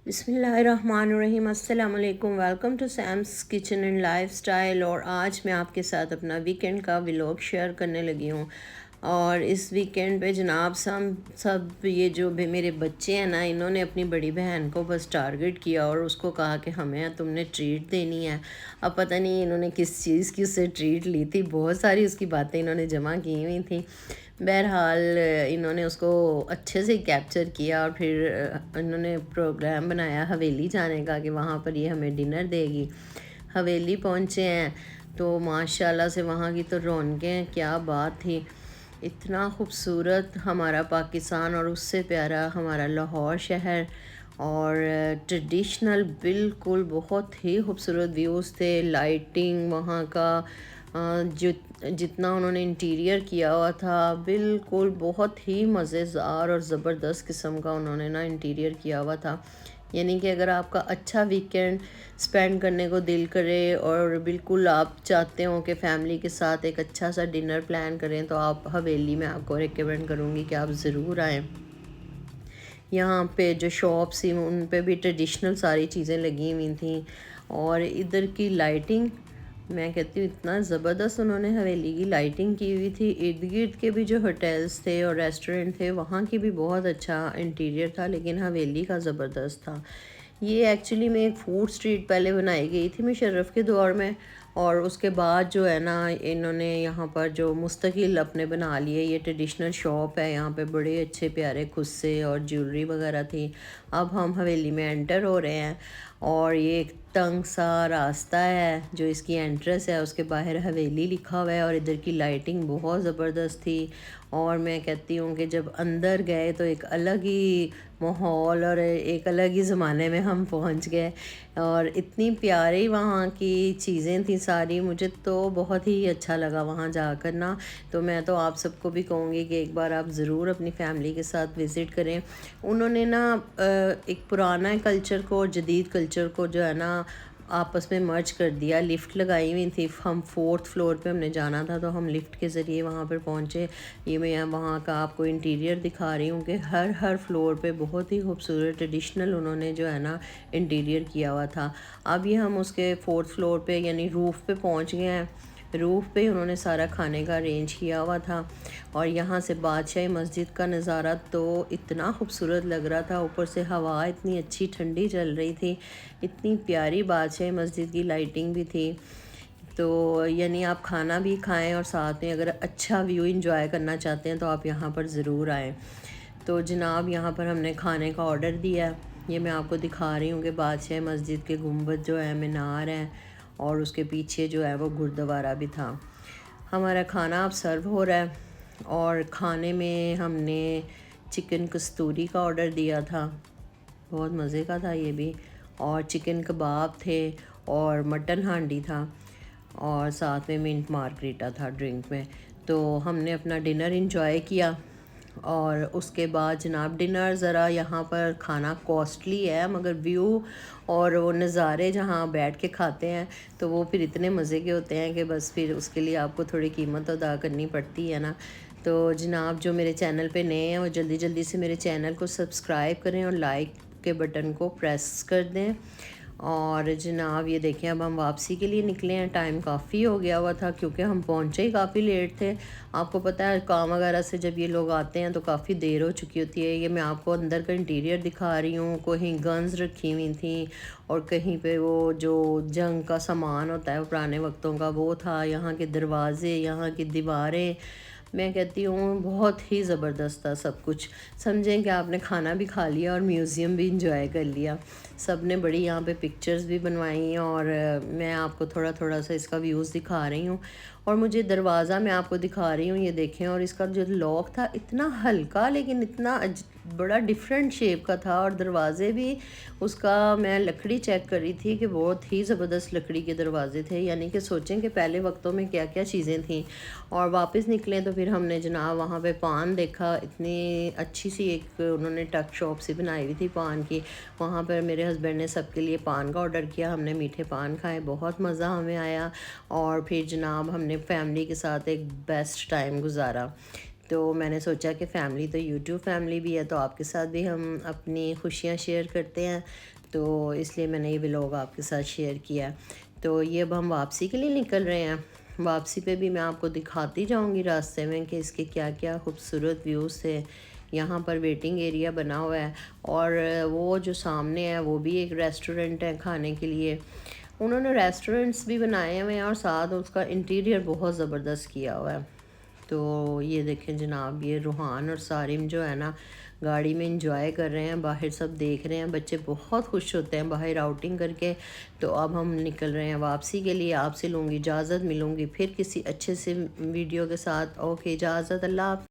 बिस्मिल्लाहिर्रहमानिर्रहीम। अस्सलाम वालेकुम। Welcome to Sam's kitchen and lifestyle. और आज मैं आपके साथ अपना वीकेंड का व्लॉग शेयर करने लगी हूँ। और इस वीकेंड पे जनाब सब ये जो भी मेरे बच्चे हैं ना, इन्होंने अपनी बड़ी बहन को बस टारगेट किया और उसको कहा कि हमें तुमने ट्रीट देनी है। अब पता नहीं इन्होंने किस चीज़ की उससे ट्रीट ली थी, बहुत सारी उसकी बातें इन्होंने जमा की हुई थी। बहरहाल इन्होंने उसको अच्छे से कैप्चर किया और फिर इन्होंने प्रोग्राम बनाया हवेली जाने का कि वहाँ पर ये हमें डिनर देगी। हवेली पहुँचे हैं तो माशाल्लाह से वहाँ की तो रौनकें क्या बात थी। इतना खूबसूरत हमारा पाकिस्तान और उससे प्यारा हमारा लाहौर शहर। और ट्रेडिशनल बिल्कुल बहुत ही खूबसूरत व्यूज़ थे। लाइटिंग वहाँ का जो जितना उन्होंने इंटीरियर किया हुआ था बिल्कुल बहुत ही मज़ेदार और ज़बरदस्त किस्म का उन्होंने ना इंटीरियर किया हुआ था। यानी कि अगर आपका अच्छा वीकेंड स्पेंड करने को दिल करे और बिल्कुल आप चाहते हो कि फैमिली के साथ एक अच्छा सा डिनर प्लान करें, तो आप हवेली में आपको रिकमेंड करूँगी कि आप ज़रूर आएँ। यहाँ पे जो शॉप्स थी उन पे भी ट्रेडिशनल सारी चीज़ें लगी हुई थी। और इधर की लाइटिंग, मैं कहती हूँ इतना ज़बरदस्त उन्होंने हवेली की लाइटिंग की हुई थी। इर्द गिर्द के भी जो होटल्स थे और रेस्टोरेंट थे वहाँ की भी बहुत अच्छा इंटीरियर था, लेकिन हवेली का ज़बरदस्त था। ये एक्चुअली में एक फूड स्ट्रीट पहले बनाई गई थी मुशर्रफ के दौर में, और उसके बाद जो है ना इन्होंने यहाँ पर जो मुस्तकिल अपने बना लिए। ये ट्रेडिशनल शॉप है, यहाँ पे बड़े अच्छे प्यारे खुस्से और ज्वेलरी वगैरह थी। अब हम हवेली में एंटर हो रहे हैं और ये एक तंग सा रास्ता है जो इसकी एंट्रेंस है, उसके बाहर हवेली लिखा हुआ है और इधर की लाइटिंग बहुत ज़बरदस्त थी। और मैं कहती हूँ कि जब अंदर गए तो एक अलग ही माहौल और एक अलग ही ज़माने में हम पहुँच गए। और इतनी प्यारी वहाँ की चीज़ें थी सारी, मुझे तो बहुत ही अच्छा लगा वहाँ जाकर ना। तो मैं तो आप सबको भी कहूँगी कि एक बार आप ज़रूर अपनी फैमिली के साथ विज़िट करें। उन्होंने ना एक पुराना कल्चर को और जदीद कल्चर को जो है ना आपस में मर्ज कर दिया। लिफ्ट लगाई हुई थी, हम 4th फ्लोर पे हमने जाना था तो हम लिफ्ट के ज़रिए वहाँ पर पहुँचे। ये मैं यहाँ वहाँ का आपको इंटीरियर दिखा रही हूँ कि हर हर फ्लोर पे बहुत ही खूबसूरत ट्रेडिशनल उन्होंने जो है ना इंटीरियर किया हुआ था। अब ये हम उसके 4th फ्लोर पे यानी रूफ़ पे पहुँच गए हैं। रूफ़ पे उन्होंने सारा खाने का अरेंज किया हुआ था। और यहाँ से बादशाही मस्जिद का नज़ारा तो इतना खूबसूरत लग रहा था, ऊपर से हवा इतनी अच्छी ठंडी चल रही थी। इतनी प्यारी बादशाही मस्जिद की लाइटिंग भी थी। तो यानी आप खाना भी खाएं और साथ में अगर अच्छा व्यू एंजॉय करना चाहते हैं तो आप यहाँ पर ज़रूर आएँ। तो जनाब यहाँ पर हमने खाने का ऑर्डर दिया। ये मैं आपको दिखा रही हूँ कि बादशाह मस्जिद के गुंबद जो है मीनार हैं और उसके पीछे जो है वो गुरुद्वारा भी था। हमारा खाना अब सर्व हो रहा है और खाने में हमने चिकन कस्तूरी का ऑर्डर दिया था, बहुत मज़े का था ये भी। और चिकन कबाब थे और मटन हांडी था और साथ में मिंट मार्गरीटा था ड्रिंक में। तो हमने अपना डिनर एंजॉय किया। और उसके बाद जनाब डिनर ज़रा यहाँ पर खाना कॉस्टली है, मगर व्यू और वो नज़ारे जहाँ बैठ के खाते हैं तो वो फिर इतने मज़े के होते हैं कि बस फिर उसके लिए आपको थोड़ी कीमत अदा करनी पड़ती है ना। तो जनाब जो मेरे चैनल पे नए हैं वो जल्दी जल्दी से मेरे चैनल को सब्सक्राइब करें और लाइक के बटन को प्रेस कर दें। और जनाब ये देखें अब हम वापसी के लिए निकले हैं। टाइम काफ़ी हो गया हुआ था क्योंकि हम पहुँचे ही काफ़ी लेट थे। आपको पता है काम वगैरह से जब ये लोग आते हैं तो काफ़ी देर हो चुकी होती है। ये मैं आपको अंदर का इंटीरियर दिखा रही हूँ। कहीं गन्स रखी हुई थी और कहीं पे वो जो जंग का सामान होता है वो पुराने वक्तों का वो था। यहाँ के दरवाज़े, यहाँ की दीवारें, मैं कहती हूँ बहुत ही ज़बरदस्त था सब कुछ। समझें कि आपने खाना भी खा लिया और म्यूज़ियम भी इंजॉय कर लिया। सब ने बड़ी यहाँ पे पिक्चर्स भी बनवाई और मैं आपको थोड़ा थोड़ा सा इसका व्यूज़ दिखा रही हूँ। और मुझे दरवाज़ा मैं आपको दिखा रही हूँ, ये देखें। और इसका जो लॉक था इतना हल्का लेकिन इतना बड़ा डिफरेंट शेप का था। और दरवाज़े भी उसका मैं लकड़ी चेक कर रही थी कि बहुत ही ज़बरदस्त लकड़ी के दरवाजे थे। यानी कि सोचें कि पहले वक्तों में क्या क्या चीज़ें थीं। और वापस निकले तो फिर हमने जनाब वहाँ पे पान देखा। इतनी अच्छी सी एक उन्होंने टक शॉप सी बनाई हुई थी पान की। वहाँ पर मेरे हस्बैंड ने सबके लिए पान का ऑर्डर किया, हमने मीठे पान खाए, बहुत मज़ा हमें आया। और फिर जनाब हमने फैमिली के साथ एक बेस्ट टाइम गुजारा। तो मैंने सोचा कि फ़ैमिली तो यूट्यूब फैमिली भी है, तो आपके साथ भी हम अपनी खुशियाँ शेयर करते हैं, तो इसलिए मैंने ये व्लॉग आपके साथ शेयर किया है। तो ये अब हम वापसी के लिए निकल रहे हैं। वापसी पे भी मैं आपको दिखाती जाऊंगी रास्ते में कि इसके क्या क्या खूबसूरत व्यूज़ थे। यहाँ पर वेटिंग एरिया बना हुआ है, और वो जो सामने है वो भी एक रेस्टोरेंट है खाने के लिए। उन्होंने रेस्टोरेंट्स भी बनाए हुए हैं और साथ उसका इंटीरियर बहुत ज़बरदस्त किया हुआ है। तो ये देखें जनाब, ये रूहान और सारिम जो है ना गाड़ी में इंजॉय कर रहे हैं, बाहर सब देख रहे हैं। बच्चे बहुत खुश होते हैं बाहर आउटिंग करके। तो अब हम निकल रहे हैं वापसी के लिए। आपसे लूँगी इजाज़त, मिलूँगी फिर किसी अच्छे से वीडियो के साथ। ओके, इजाज़त, अल्लाह।